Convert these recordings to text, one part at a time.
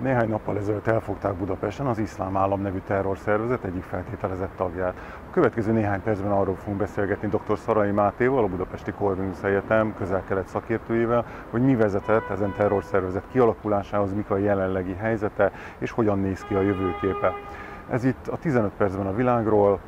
Néhány nappal ezelőtt elfogták Budapesten az Iszlám Állam nevű terrorszervezet egyik feltételezett tagját. A következő néhány percben arról fogunk beszélgetni dr. Szarai Mátéval, a Budapesti Corvinus Egyetem közel-kelet szakértőjével, hogy mi vezetett ezen terrorszervezet kialakulásához, mik a jelenlegi helyzete és hogyan néz ki a jövőképe. Ez itt a 15 percben a világról,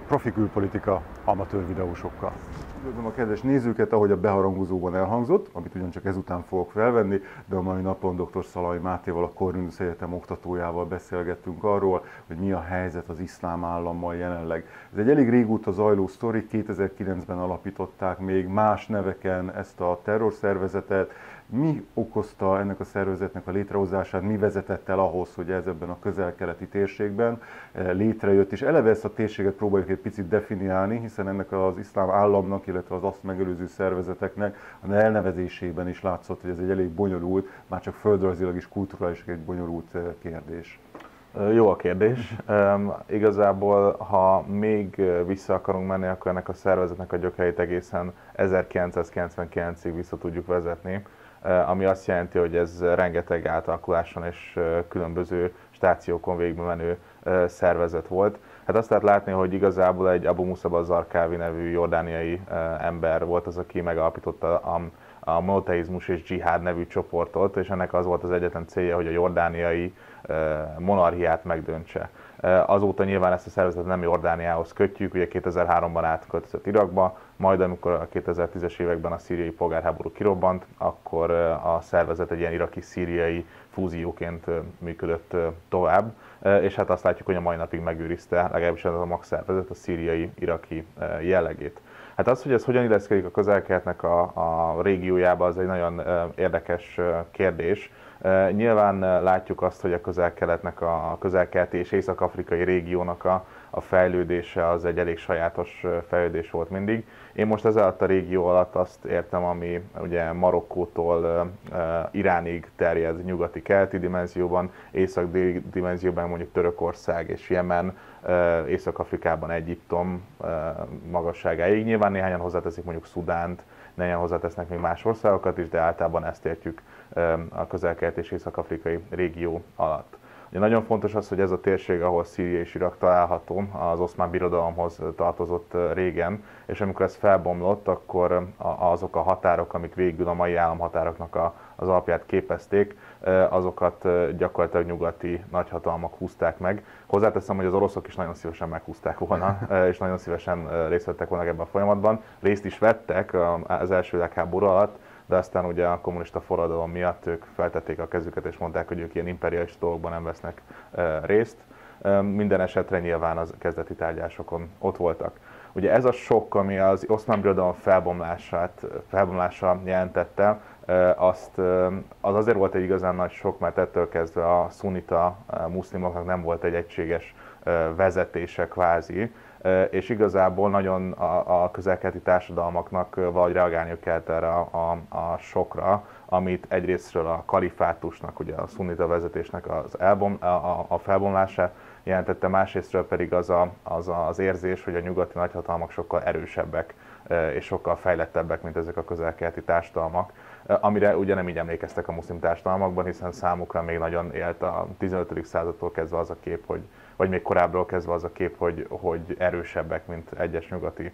profi külpolitika amatőr videósokkal. Üdvözlöm a kedves nézőket, ahogy a beharangozóban elhangzott, amit ugyancsak ezután fogok felvenni, de a mai napon dr. Szarai Mátéval, a Corvinus Egyetem oktatójával beszélgettünk arról, hogy mi a helyzet az Iszlám Állammal jelenleg. Ez egy elég régóta zajló sztori, 2009-ben alapították még más neveken ezt a terrorszervezetet. Mi okozta ennek a szervezetnek a létrehozását, mi vezetett el ahhoz, hogy ez ebben a közel-keleti térségben létrejött, és eleve ezt a térséget próbáljuk egy picit definiálni, hiszen ennek az Iszlám Államnak, illetve az azt megelőző szervezeteknek a elnevezésében is látszott, hogy ez egy elég bonyolult, már csak földrajzilag is kulturális egy bonyolult kérdés. Jó a kérdés. Igazából, ha még vissza akarunk menni, akkor ennek a szervezetnek a gyökereit egészen 1999-ig vissza tudjuk vezetni, ami azt jelenti, hogy ez rengeteg átalakuláson és különböző stációkon végbe menő szervezet volt. Hát azt lehet látni, hogy igazából egy Abu Musab az-Zarqawi nevű jordániai ember volt az, aki megalapította a monoteizmus és dzsihád nevű csoportot, és ennek az volt az egyetlen célja, hogy a jordániai monarchiát megdöntse. Azóta nyilván ezt a szervezetet nem Jordániához kötjük, ugye 2003-ban átköltözött Irakba, majd amikor a 2010-es években a szíriai polgárháború kirobbant, akkor a szervezet egy ilyen iraki-szíriai fúzióként működött tovább, és hát azt látjuk, hogy a mai napig megőrizte, legalábbis ez a MAK szervezet, a szíriai-iraki jellegét. Hát az, hogy ez hogyan illeszkedik a közel-keletnek a régiójába, az egy nagyon érdekes kérdés. Nyilván látjuk azt, hogy a közel-keletnek, a közel-keleti és észak-afrikai régiónak a fejlődése az egy elég sajátos fejlődés volt mindig. Én most ez alatt a régió alatt azt értem, ami ugye Marokkótól Iránig terjed nyugati-keleti dimenzióban, észak-déli dimenzióban mondjuk Törökország és Jemen, Észak-Afrikában Egyiptom magasságáig. Nyilván néhányan hozzáteszik mondjuk Szudánt, néhányan hozzátesznek még más országokat is, de általában ezt értjük a közel-kelet és észak-afrikai régió alatt. Ugye nagyon fontos az, hogy ez a térség, ahol Szíria és Irak található, az Oszmán Birodalomhoz tartozott régen, és amikor ez felbomlott, akkor azok a határok, amik végül a mai államhatároknak az alapját képezték, azokat gyakorlatilag nyugati nagyhatalmak húzták meg. Hozzáteszem, hogy az oroszok is nagyon szívesen meghúzták volna, és nagyon szívesen részt vettek volna ebben a folyamatban. Részt is vettek az első világháború alatt, de aztán ugye a kommunista forradalom miatt ők feltették a kezüket és mondták, hogy ők ilyen imperialista dolgokban nem vesznek részt. Minden esetre nyilván az kezdeti tárgyalásokon ott voltak. Ugye ez a sok, ami az Oszmán Birodalom felbomlása jelentette, az azért volt egy igazán nagy sok, mert ettől kezdve a szunita muszlimoknak nem volt egy egységes vezetése kvázi, és igazából nagyon a közel-keleti társadalmaknak valahogy reagálniuk kellett erre a sokra, amit egyrésztről a kalifátusnak, ugye a szunnita vezetésnek a felbomlása jelentette, másrésztről pedig az érzés, hogy a nyugati nagyhatalmak sokkal erősebbek és sokkal fejlettebbek, mint ezek a közel-keleti társadalmak, amire ugye nem így emlékeztek a muszlim társadalmakban, hiszen számukra még nagyon élt a 15. századtól kezdve az a kép, vagy még korábbról kezdve az a kép, hogy erősebbek, mint egyes nyugati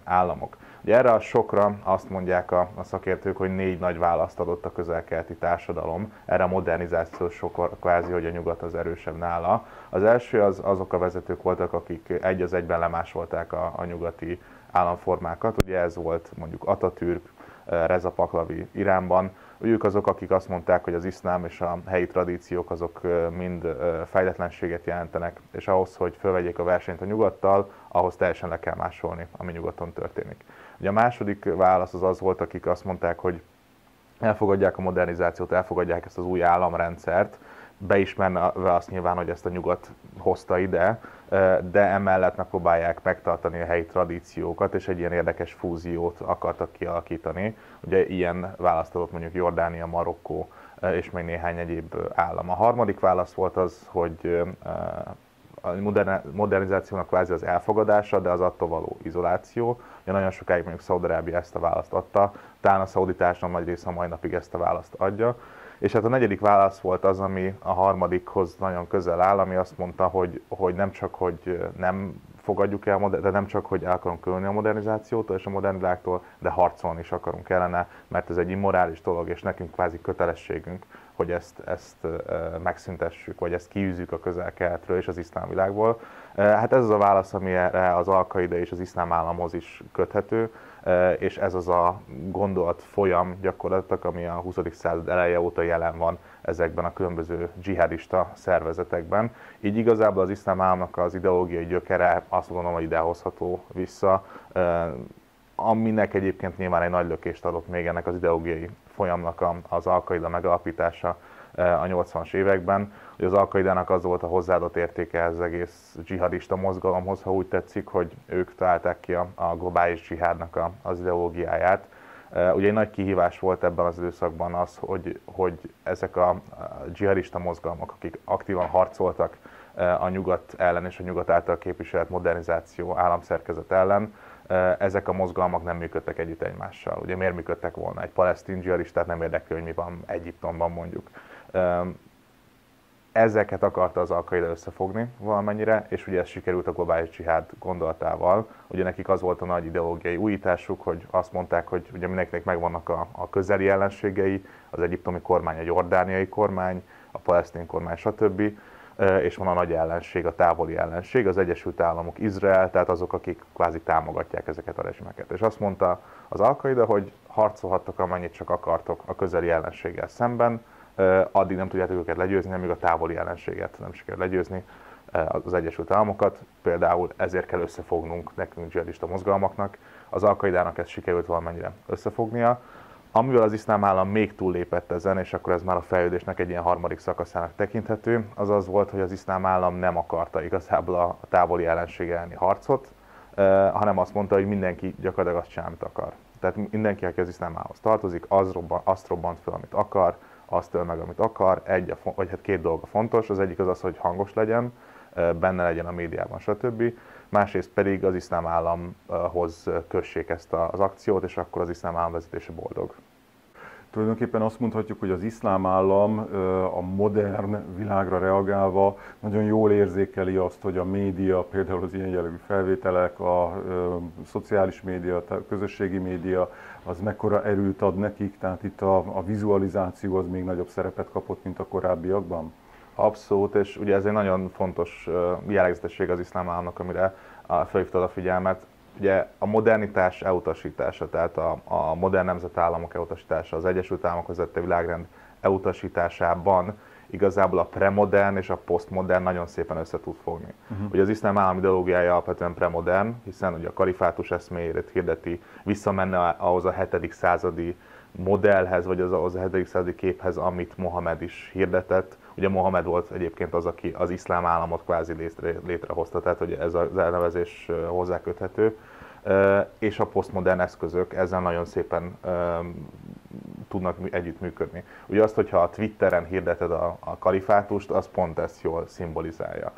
államok. Ugye erre a sokra azt mondják a szakértők, hogy 4 nagy választ adott a közel-keleti társadalom, erre a modernizációs sokra kvázi, hogy a nyugat az erősebb nála. Az első azok a vezetők voltak, akik egy az egyben lemásolták a nyugati államformákat. Ugye ez volt mondjuk Atatürk, Reza Pahlavi Iránban. Ők azok, akik azt mondták, hogy az iszlám és a helyi tradíciók azok mind fejletlenséget jelentenek, és ahhoz, hogy fölvegyék a versenyt a nyugattal, ahhoz teljesen le kell másolni, ami nyugaton történik. Ugye a második válasz az volt, akik azt mondták, hogy elfogadják a modernizációt, elfogadják ezt az új államrendszert, beismerve azt nyilván, hogy ezt a nyugat hozta ide, de emellett megpróbálják megtartani a helyi tradíciókat, és egy ilyen érdekes fúziót akartak kialakítani. Ugye ilyen választ adott mondjuk Jordánia, Marokkó és még néhány egyéb állam. A harmadik válasz volt az, hogy a modernizációnak kvázi az elfogadása, de az attól való izoláció. Ugye nagyon sokáig mondjuk Szaúd-Arábia ezt a választ adta, talán a szaudi társadalom nagy része a mai napig ezt a választ adja. És hát a negyedik válasz volt az, ami a harmadikhoz nagyon közel áll, ami azt mondta, hogy nem csak, hogy nem fogadjuk el, de nem csak, hogy el akarunk különni a modernizációtól és a modern világtól, de harcolni is akarunk ellene, mert ez egy immorális dolog, és nekünk kvázi kötelességünk, hogy ezt megszüntessük, vagy ezt kiűzzük a közel-keletről és az iszlám világból. Hát ez az a válasz, amire az Al-Qaida és az iszlám államhoz is köthető, és ez az a gondolat folyam gyakorlatilag, ami a 20. század eleje óta jelen van ezekben a különböző dzsihadista szervezetekben. Így igazából az iszlám államnak az ideológiai gyökere azt gondolom, hogy idehozható vissza, aminek egyébként nyilván egy nagy lökést adott még ennek az ideológiai folyamnak az Al-Qaida megalapítása a 80-as években. Ugye az Al-Qaidának az volt a hozzáadott értéke az egész dzsihadista mozgalomhoz, ha úgy tetszik, hogy ők találták ki a globális dzsihádnak az ideológiáját. Ugye egy nagy kihívás volt ebben az időszakban az, hogy ezek a dzsihadista mozgalmak, akik aktívan harcoltak a nyugat ellen és a nyugat által képviselt modernizáció államszerkezet ellen, ezek a mozgalmak nem működtek együtt egymással. Ugye miért működtek volna? Egy palesztin dzsihadistát nem érdekli, hogy mi van Egyiptomban mondjuk. Ezeket akarta az Al-Qaida összefogni valamennyire, és ugye ez sikerült a globális dzsihád gondolatával. Ugye nekik az volt a nagy ideológiai újításuk, hogy azt mondták, hogy ugye mindenkinek megvannak a közeli ellenségei, az egyiptomi kormány, a jordániai kormány, a palesztin kormány, stb. És van a nagy ellenség, a távoli ellenség, az Egyesült Államok, Izrael, tehát azok, akik kvázi támogatják ezeket a rezsimeket. És azt mondta az Al-Qaida, hogy harcolhattok amennyit csak akartok a közeli ellenséggel szemben, addig nem tudjátok őket legyőzni, amíg a távoli ellenséget nem sikerül legyőzni, az Egyesült Államokat. Például ezért kell összefognunk nekünk dzsihadista mozgalmaknak. Az Al-Qaidának ezt sikerült valamennyire összefognia. Amivel az iszlám állam még túllépett ezen, és akkor ez már a fejlődésnek egy ilyen harmadik szakaszának tekinthető, az az volt, hogy az iszlám állam nem akarta igazából a távoli ellenség elleni harcot, hanem azt mondta, hogy mindenki gyakorlatilag azt csinál, amit akar. Tehát mindenki, aki az iszlám államhoz tartozik, azt robbant fel, amit akar, azt öl meg, amit akar, vagy hát két dolga fontos. Az egyik az, hogy hangos legyen, benne legyen a médiában, stb. Másrészt pedig az iszlám államhoz kössék ezt az akciót, és akkor az iszlám állam vezetése boldog. Tulajdonképpen azt mondhatjuk, hogy az iszlám állam a modern világra reagálva nagyon jól érzékeli azt, hogy a média, például az ilyen jellegű felvételek, a szociális média, a közösségi média, az mekkora erőt ad nekik, tehát itt a vizualizáció az még nagyobb szerepet kapott, mint a korábbiakban? Abszolút, és ugye ez egy nagyon fontos jellegzetesség az iszlám államnak, amire felhívtad a figyelmet. Ugye a modernitás elutasítása, tehát a modern nemzetállamok elutasítása, az Egyesült Államok vezette világrend elutasításában igazából a premodern és a posztmodern nagyon szépen össze tud fogni. Ugye az iszlám állam ideológiája alapvetően premodern, hiszen ugye a kalifátus eszméjét hirdeti, visszamenne ahhoz a 7. századi modellhez, vagy ahhoz a 7. századi képhez, amit Mohamed is hirdetett. Ugye Mohamed volt egyébként az, aki az iszlám államot kvázi létrehozta, tehát hogy ez az elnevezés hozzáköthető. És a posztmodern eszközök ezzel nagyon szépen tudnak együttműködni. Ugye azt, hogyha a Twitteren hirdeted a kalifátust, az pont ezt jól szimbolizálja.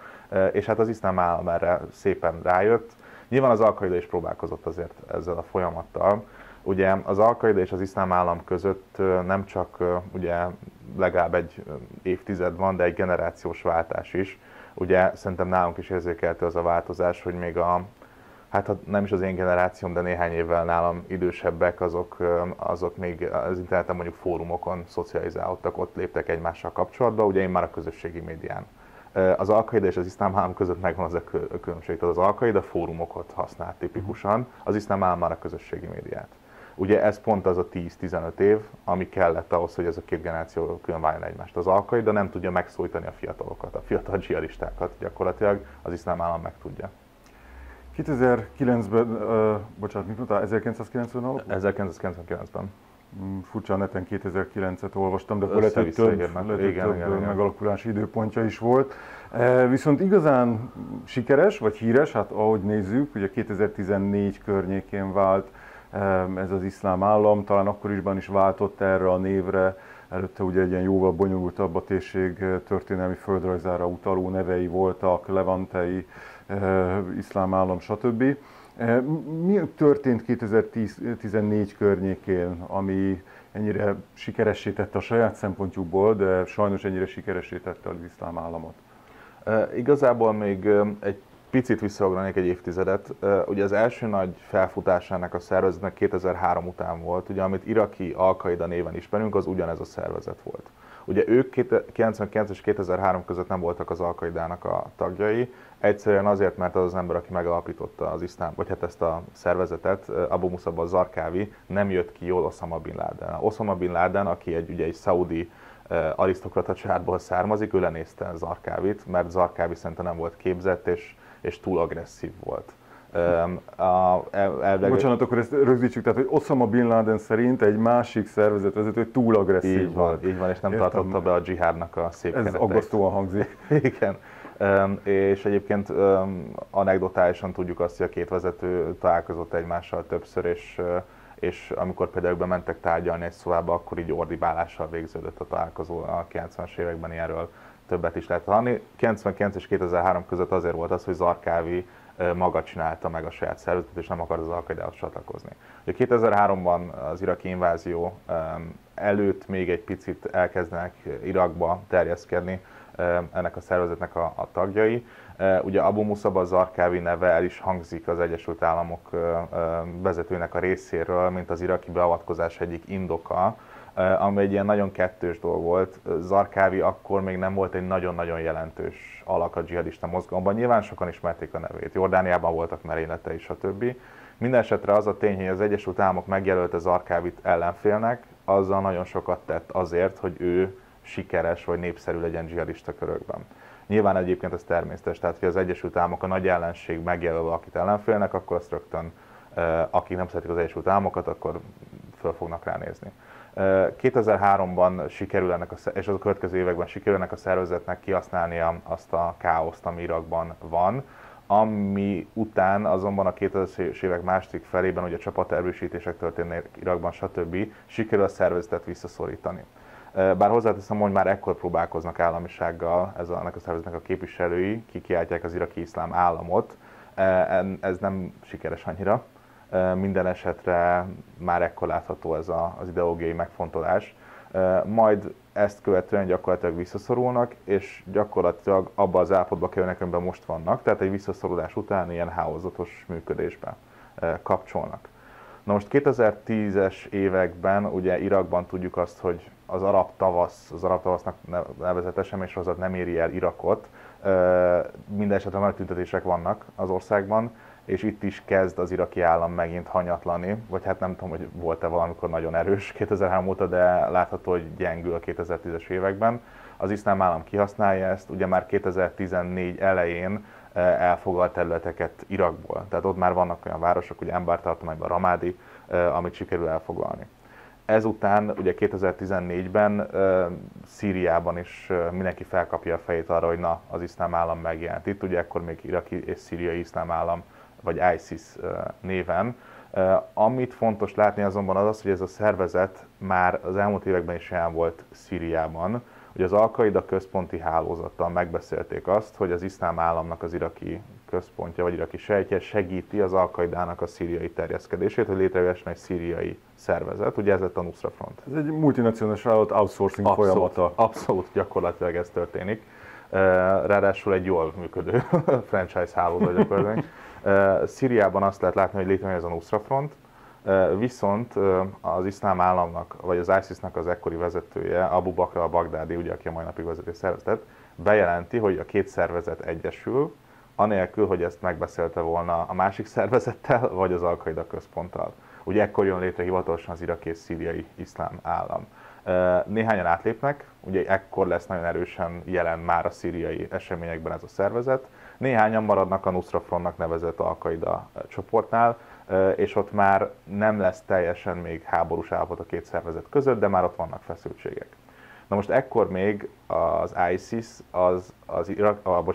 És hát az iszlám állam erre szépen rájött. Nyilván az Al-Qaida is próbálkozott azért ezzel a folyamattal. Ugye az Al-Qaida és az iszlám állam között nem csak ugye legalább egy évtized van, de egy generációs váltás is. Ugye szerintem nálunk is érzékelhető az a változás, hogy még hát nem is az én generációm, de néhány évvel nálam idősebbek, azok még az interneten mondjuk fórumokon szocializálódtak, ott léptek egymással kapcsolatba, ugye én már a közösségi médián. Az Al-Qaida és az iszlám állam között megvan az a különbség, tehát az Al-Qaida fórumokat használ tipikusan, az iszlám állam már a közösségi médiát. Ugye ez pont az a 10-15 év, ami kellett ahhoz, hogy ez a két generáció külön váljon egymást. Az Al-Qaida nem tudja megszólítani a fiatalokat, a fiatal dzsihadistákat, gyakorlatilag az iszlám állam meg tudja. 2009-ben, bocsánat, mit mondtál, 1990 alapú? 1999-ben. Furcsa, neten 2009-et olvastam, de akkor lehet, hogy több megalakulási időpontja is volt. Viszont igazán sikeres, vagy híres, hát ahogy nézzük, ugye 2014 környékén vált ez az iszlám állam, talán akkoriban is váltott erre a névre, Előtte ugye egy ilyen jóval bonyolultabb a térség történelmi földrajzára utaló nevei voltak, levantei, iszlám állam, stb. Mi történt 2014 környékén, ami ennyire sikeressé tette a saját szempontjukból, de sajnos ennyire sikeressé tette az iszlám államot? Igazából még egy picit visszaugranék egy évtizedet. Ugye az első nagy felfutásának a szervezetnek 2003 után volt, ugye amit iraki Al-Qaida néven ismerünk, az ugyanez a szervezet volt. Ugye ők 99 és 2003 között nem voltak az Al-Qaidának a tagjai, egyszerűen azért, mert az az ember, aki megalapította az iszlám, vagy hát ezt a szervezetet, Abu Musab az-Zarqawi, nem jött ki jól Osama Bin Laden. Osama Bin Laden, aki ugye egy szaudi arisztokrata családból származik, ő lenézte Zarqawit, mert Zarqawi szerintem nem volt képzett, és túl agresszív volt. Bocsánat, akkor ezt rögzítsük, tehát hogy Osama Bin Laden szerint egy másik szervezetvezető túl agresszív volt. Így van, és nem tartotta be a dzsihádnak a szép kereteit. Ez aggasztóan hangzik. Igen. És egyébként anekdotálisan tudjuk azt, hogy a két vezető találkozott egymással többször, és amikor például bementek tárgyalni egy szobába, akkor így ordibálással végződött a találkozó a 90-es években, ilyenről többet is lehet hallani. 99 és 2003 között azért volt az, hogy Zarqawi maga csinálta meg a saját szervezetet, és nem akar az Al-Qaidához csatlakozni. Ugye 2003-ban az iraki invázió előtt még egy picit elkezdenek Irakba terjeszkedni ennek a szervezetnek a tagjai. Ugye Abu Musab az-Zarqawi neve el is hangzik az Egyesült Államok vezetőnek a részéről, mint az iraki beavatkozás egyik indoka, ami egy ilyen nagyon kettős dolog volt. Zarqawi akkor még nem volt egy nagyon-nagyon jelentős alak a dzsihadista mozgalomban, nyilván sokan ismerték a nevét, Jordániában voltak merényletei, stb. Mindenesetre az a tény, hogy az Egyesült Államok megjelölte Zarqawit ellenfélnek, azzal nagyon sokat tett azért, hogy ő sikeres vagy népszerű legyen dzsihadista körökben. Nyilván egyébként ez természetes, tehát hogy az Egyesült Államok a nagy ellenség megjelöl valakit ellenfélnek, akkor azt rögtön, akik nem szeretik az Egyesült Államokat, akkor föl fognak ránézni. 2003-ban sikerül és az a következő években sikerül ennek a szervezetnek kihasználnia azt a káoszt, ami Irakban van, ami után azonban a 2000-es évek második felében, ugye csapaterősítések történnek Irakban, stb. Sikerül a szervezetet visszaszorítani. Bár hozzáteszem, hogy már ekkor próbálkoznak államisággal ennek a szervezetnek a képviselői, kikiáltják az iraki iszlám államot, ez nem sikeres annyira. Minden esetre már ekkor látható ez az ideológiai megfontolás. Majd ezt követően gyakorlatilag visszaszorulnak, és gyakorlatilag abba az állapotba kerülnek, amiben most vannak, tehát egy visszaszorulás után ilyen hálózatos működésbe kapcsolnak. Na most 2010-es években ugye Irakban tudjuk azt, hogy az arab tavasznak nevezett eseménysorozat nem éri el Irakot. Minden esetre nagy tüntetések vannak az országban, és itt is kezd az iraki állam megint hanyatlani, vagy hát nem tudom, hogy volt-e valamikor nagyon erős 2003 óta, de látható, hogy gyengül a 2010-es években. Az iszlám állam kihasználja ezt, ugye már 2014 elején elfoglalt területeket Irakból. Tehát ott már vannak olyan városok, ugye Anbar tartományban Ramadi, amit sikerül elfoglalni. Ezután ugye 2014-ben Szíriában is mindenki felkapja a fejét arra, hogy na, az iszlám állam megjelent itt, ugye ekkor még iraki és szíriai iszlám állam, vagy ISIS néven. Amit fontos látni azonban az, hogy ez a szervezet már az elmúlt években is jelen volt Szíriában. Ugye az Al-Qaida központi hálózattal megbeszélték azt, hogy az iszlám államnak az iraki központja, vagy iraki sejtje segíti az Al-Qaidának a szíriai terjeszkedését, hogy létrejöhessen egy szíriai szervezet. Ugye ez lett a Nusra Front. Ez egy multinacionális vállalat outsourcing folyamata. Abszolút, gyakorlatilag ez történik. Ráadásul egy jól működő franchise hálózat gyakorlatilag. Szíriában azt lehet látni, hogy létrejön ez a Nusra Front, viszont az iszlám államnak, vagy az ISIS-nak az ekkori vezetője, Abu Bakr al-Baghdadi, ugye, aki a mai napig vezeti a szervezetet, bejelenti, hogy a két szervezet egyesül, anélkül, hogy ezt megbeszélte volna a másik szervezettel, vagy az Al-Qaida központtal. Ugye ekkor jön létre hivatalosan az iraki és szíriai iszlám állam. Néhányan átlépnek, ugye ekkor lesz nagyon erősen jelen már a szíriai eseményekben ez a szervezet. Néhányan maradnak a Nusra Frontnak nevezett Al-Qaida csoportnál, és ott már nem lesz teljesen még háborús állapot a két szervezet között, de már ott vannak feszültségek. Na most ekkor még az ISIS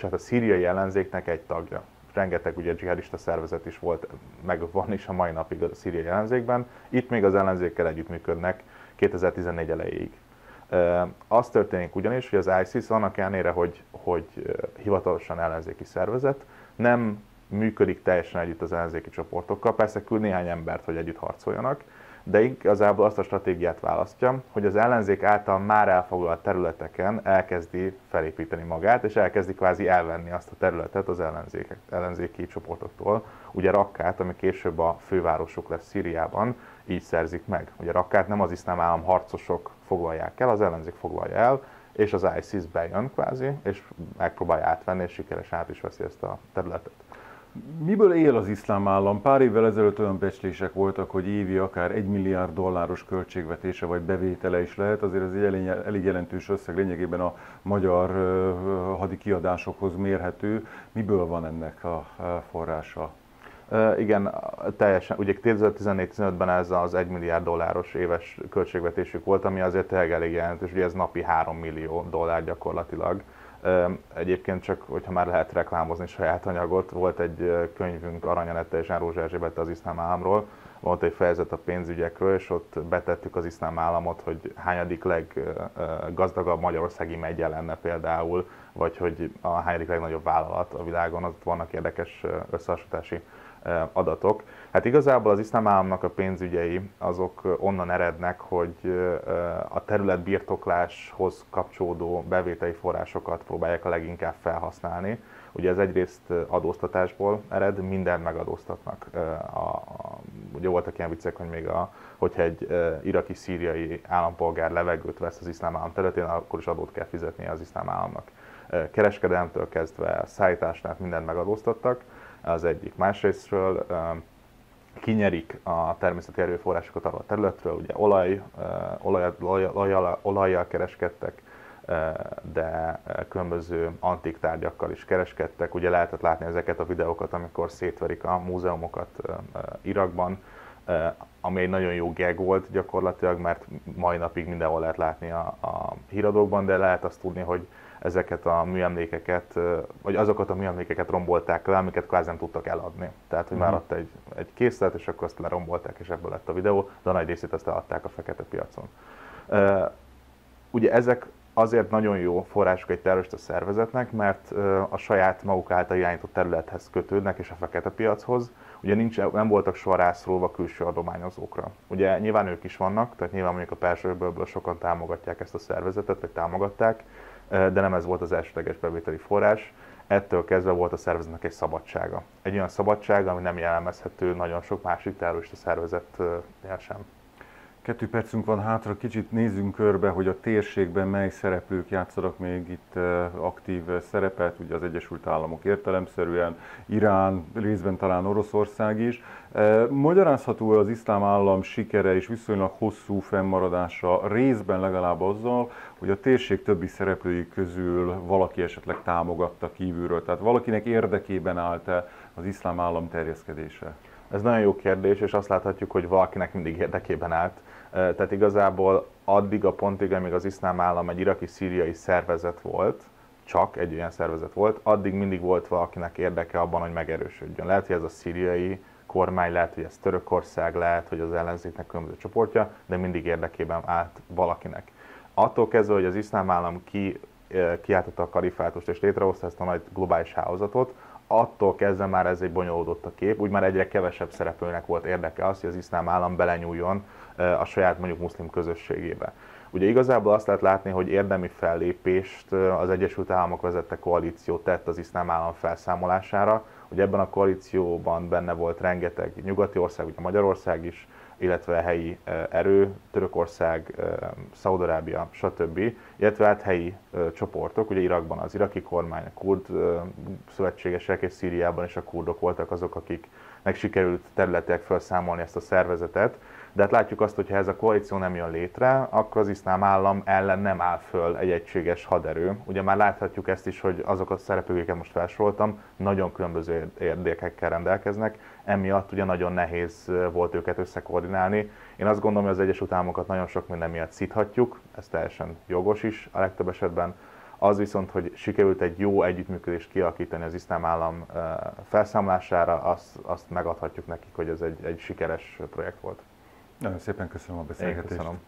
a szíriai ellenzéknek egy tagja. Rengeteg ugye dzsihadista szervezet is volt, meg van is a mai napig a szíriai ellenzékben. Itt még az ellenzékkel együttműködnek 2014 elejéig. Az történik ugyanis, hogy az ISIS annak ellenére, hogy hivatalosan ellenzéki szervezet, nem működik teljesen együtt az ellenzéki csoportokkal, persze küld néhány embert, hogy együtt harcoljanak, de igazából azt a stratégiát választja, hogy az ellenzék által már elfoglalt területeken elkezdi felépíteni magát, és elkezdi kvázi elvenni azt a területet az ellenzéki csoportoktól. Ugye Rakkát, ami később a fővárosuk lesz Szíriában, így szerzik meg. Ugye Rakkát nem az iszlám állam harcosok foglalják el, az ellenzék foglalja el, és az ISIS bejön kvázi, és megpróbálja átvenni, és sikeresen át is veszi ezt a területet. Miből él az iszlám állam? Pár évvel ezelőtt olyan becslések voltak, hogy évi akár $1 milliárd költségvetése vagy bevétele is lehet. Azért ez egy elég jelentős összeg, lényegében a magyar hadi kiadásokhoz mérhető. Miből van ennek a forrása? Igen, teljesen. Ugye 2014-15-ben ez az $1 milliárd éves költségvetésük volt, ami azért tényleg elég jelentős, ugye ez napi $3 millió gyakorlatilag. Egyébként csak, hogyha már lehet reklámozni saját anyagot, volt egy könyvünk Arany Anette és Rózsa Erzsébet az iszlám államról, volt egy fejezet a pénzügyekről, és ott betettük az iszlám államot, hogy hányadik leggazdagabb magyarországi megye lenne például, vagy hogy a hányadik legnagyobb vállalat a világon, ott vannak érdekes összehasonlítási adatok. Hát igazából az iszlám államnak a pénzügyei azok onnan erednek, hogy a terület birtokláshoz kapcsolódó bevételi forrásokat próbálják a leginkább felhasználni. Ugye ez egyrészt adóztatásból ered, mindent megadóztatnak. Ugye voltak ilyen viccek, hogy még hogyha egy iraki-szíriai állampolgár levegőt vesz az iszlám állam területén, akkor is adót kell fizetnie az iszlám államnak. Kereskedelemtől kezdve szállításnál mindent megadóztattak, az egyik. Másrésztről kinyerik a természeti erőforrásokat arról a területről, ugye olajjal kereskedtek, de különböző antik tárgyakkal is kereskedtek. Ugye lehetett látni ezeket a videókat, amikor szétverik a múzeumokat Irakban, ami egy nagyon jó gag volt gyakorlatilag, mert mai napig mindenhol lehet látni a híradókban, de lehet azt tudni, hogy ezeket a műemlékeket, vagy azokat a műemlékeket rombolták le, amiket kvázi nem tudtak eladni. Tehát, hogy már ott egy készlet, és akkor azt lerombolták, és ebből lett a videó, de a nagy részét azt eladták a fekete piacon. Ugye ezek azért nagyon jó források egy terrorista szervezetnek, mert a saját maguk által irányított területhez kötődnek, és a fekete piachoz. Ugye nem voltak soha rászorulva külső adományozókra. Ugye nyilván ők is vannak, tehát nyilván mondjuk a Perzsa-öbölből sokan támogatják ezt a szervezetet, vagy támogatták, de nem ez volt az elsődleges bevételi forrás. Ettől kezdve volt a szervezetnek egy szabadsága. Egy olyan szabadsága, ami nem jellemezhető nagyon sok másik terrorista szervezetnél sem. 2 percünk van hátra, kicsit nézzünk körbe, hogy a térségben mely szereplők játszanak még itt aktív szerepet, ugye az Egyesült Államok értelemszerűen, Irán, részben talán Oroszország is. Magyarázható az iszlám állam sikere és viszonylag hosszú fennmaradása részben legalább azzal, hogy a térség többi szereplői közül valaki esetleg támogatta kívülről, tehát valakinek érdekében állt-e az iszlám állam terjeszkedése? Ez nagyon jó kérdés, és azt láthatjuk, hogy valakinek mindig érdekében állt. Tehát igazából addig a pontig, amíg az iszlám állam egy iraki-szíriai szervezet volt, csak egy olyan szervezet volt, addig mindig volt valakinek érdeke abban, hogy megerősödjön. Lehet, hogy ez a szíriai kormány, lehet, hogy ez Törökország, lehet, hogy az ellenzéknek különböző csoportja, de mindig érdekében állt valakinek. Attól kezdve, hogy az iszlám állam kiáltotta a kalifátust és létrehozta ezt a nagy globális hálózatot, attól kezdve már ez egy bonyolódott a kép, úgy már egyre kevesebb szereplőnek volt érdeke az, hogy az iszlám állam belenyúljon a saját mondjuk muszlim közösségébe. Ugye igazából azt lehet látni, hogy érdemi fellépést az Egyesült Államok vezette koalíció tett az iszlám állam felszámolására. Ugye ebben a koalícióban benne volt rengeteg nyugati ország, ugye Magyarország is, illetve helyi erő, Törökország, Szaúd-Arábia, stb. Illetve hát helyi csoportok, ugye Irakban az iraki kormány, a kurd szövetségesek, és Szíriában is a kurdok voltak azok, akiknek sikerült területileg felszámolni ezt a szervezetet. De hát látjuk azt, hogy ha ez a koalíció nem jön létre, akkor az iszlám állam ellen nem áll föl egy egységes haderő. Ugye már láthatjuk ezt is, hogy azok a szereplőket most felsoroltam, nagyon különböző érdekekkel rendelkeznek, emiatt ugye nagyon nehéz volt őket összekoordinálni. Én azt gondolom, hogy az Egyesült Államokat nagyon sok minden miatt szíthatjuk, ez teljesen jogos is a legtöbb esetben. Az viszont, hogy sikerült egy jó együttműködést kialakítani az iszlám állam felszámolására, azt megadhatjuk nekik, hogy ez egy sikeres projekt volt. Nagyon szépen köszönöm a beszélgetést. Én köszönöm.